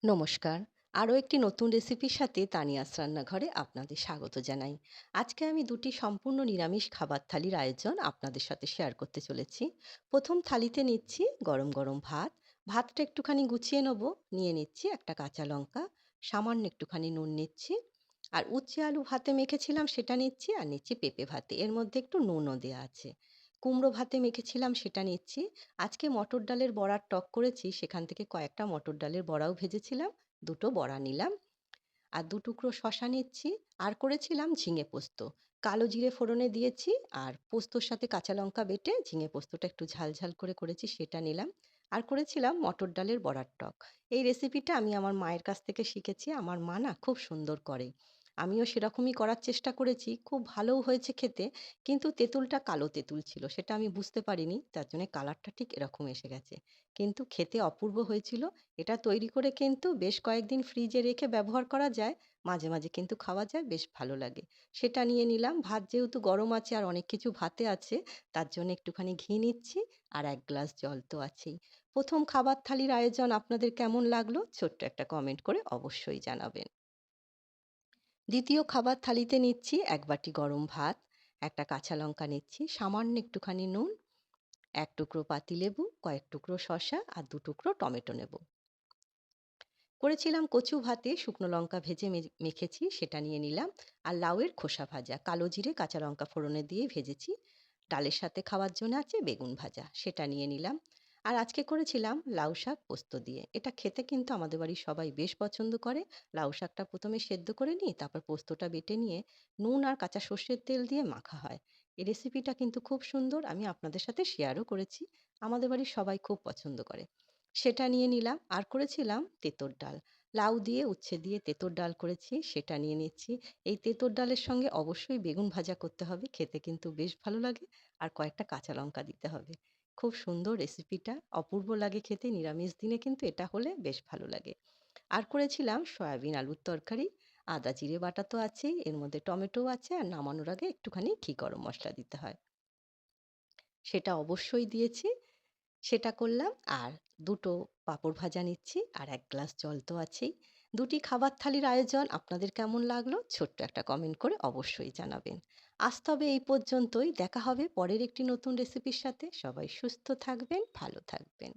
নমস্কার। আরও একটি নতুন রেসিপির সাথে তানিয়াস রান্নাঘরে আপনাদের স্বাগত জানাই। আজকে আমি দুটি সম্পূর্ণ নিরামিষ খাবার থালির আয়োজন আপনাদের সাথে শেয়ার করতে চলেছি। প্রথম থালিতে নিচ্ছি গরম গরম ভাত। ভাতটা একটুখানি গুছিয়ে নেব। নিয়ে নিচ্ছি একটা কাঁচা লঙ্কা, সামান্য একটুখানি নুন নিচ্ছি। আর উচ্ছে আলু ভাতে মেখেছিলাম সেটা নিচ্ছি, আর নিচ্ছি পেঁপে ভাতে। এর মধ্যে একটু নুনও দেওয়া আছে। কুমড়ো ভাতে মেখেছিলাম সেটা নিচ্ছি। আজকে মটর ডালের বড়ার টক করেছি, সেখান থেকে কয়েকটা মটর ডালের বড়াও ভেজেছিলাম। দুটো বড়া নিলাম। আর দু টুকরো শশা নিচ্ছি। আর করেছিলাম ঝিঙে পোস্ত। কালো জিরে ফোড়নে দিয়েছি, আর পোস্তর সাথে কাঁচা লঙ্কা বেটে ঝিঙে পোস্তটা একটু ঝাল ঝাল করে করেছি, সেটা নিলাম। আর করেছিলাম মটর ডালের বড়ার টক। এই রেসিপিটা আমি আমার মায়ের কাছ থেকে শিখেছি। আমার মা না খুব সুন্দর করে। আমিও সেরকমই করার চেষ্টা করেছি, খুব ভালোও হয়েছে খেতে। কিন্তু তেঁতুলটা কালো তেঁতুল ছিল, সেটা আমি বুঝতে পারিনি, তার জন্য কালারটা ঠিক এরকম এসে গেছে। কিন্তু খেতে অপূর্ব হয়েছিল। এটা তৈরি করে কিন্তু বেশ কয়েকদিন ফ্রিজে রেখে ব্যবহার করা যায়। মাঝে মাঝে কিন্তু খাওয়া যায়, বেশ ভালো লাগে। সেটা নিয়ে নিলাম। ভাত যেহেতু গরম আছে আর অনেক কিছু ভাতে আছে, তার জন্য একটুখানি ঘি নিচ্ছি। আর এক গ্লাস জল তো আছেই। প্রথম খাবার থালির আয়োজন আপনাদের কেমন লাগলো ছোট্ট একটা কমেন্ট করে অবশ্যই জানাবেন। দ্বিতীয় খাবার থালিতে নিচ্ছি এক বাটি গরম ভাত, একটা কাঁচা লঙ্কা নিচ্ছি, সামান্য একটুখানি নুন, এক টুকরো পাতিলেবু, কয়েক টুকরো শসা আর দু টুকরো টমেটো নেব। করেছিলাম কচু ভাতে শুকনো লঙ্কা ভেজে মেখেছি, সেটা নিয়ে নিলাম। আর লাউয়ের খোসা ভাজা, কালো জিরে কাঁচা লঙ্কা ফোড়নে দিয়ে ভেজেছি। ডালের সাথে খাওয়ার জন্য আছে বেগুন ভাজা, সেটা নিয়ে নিলাম। আর আজকে করেছিলাম লাউ শাক পোস্ত দিয়ে। এটা খেতে কিন্তু আমাদের বাড়ির সবাই বেশ পছন্দ করে। লাউ শাকটা প্রথমে সেদ্ধ করে নিই, তারপর পোস্তটা বেটে নিয়ে নুন আর কাঁচা সর্ষের তেল দিয়ে মাখা হয়। এই রেসিপিটা কিন্তু খুব সুন্দর, আমি আপনাদের সাথে শেয়ারও করেছি। আমাদের বাড়ির সবাই খুব পছন্দ করে। সেটা নিয়ে নিলাম। আর করেছিলাম তেঁতুর ডাল। লাউ দিয়ে উচ্ছে দিয়ে তেঁতুর ডাল করেছি, সেটা নিয়ে নিচ্ছি। এই তেঁতুর ডালের সঙ্গে অবশ্যই বেগুন ভাজা করতে হবে, খেতে কিন্তু বেশ ভালো লাগে। আর কয়েকটা কাঁচা লঙ্কা দিতে হবে। খুব সুন্দর রেসিপিটা, অপূর্ব লাগে খেতে। নিরামিষ দিনে কিন্তু এটা হলে বেশ ভালো লাগে। আর করেছিলাম সয়াবিন আলুর তরকারি। আদা জিরে বাটা তো আছেই, এর মধ্যে টমেটোও আছে, আর নামানোর আগে একটুখানি ঘি গরম মশলা দিতে হয়। সেটা অবশ্যই দিয়েছি। সেটা করলাম। আর দুটো পাঁপড় ভাজা নিচ্ছি, আর এক গ্লাস জল তো আছেই। দুটি খাবার থালির আয়োজন আপনাদের কেমন লাগলো ছোট্ট একটা কমেন্ট করে অবশ্যই জানাবেন। আজ তবে এই পর্যন্তই। দেখা হবে পরের একটি নতুন রেসিপির সাথে। সবাই সুস্থ থাকবেন, ভালো থাকবেন।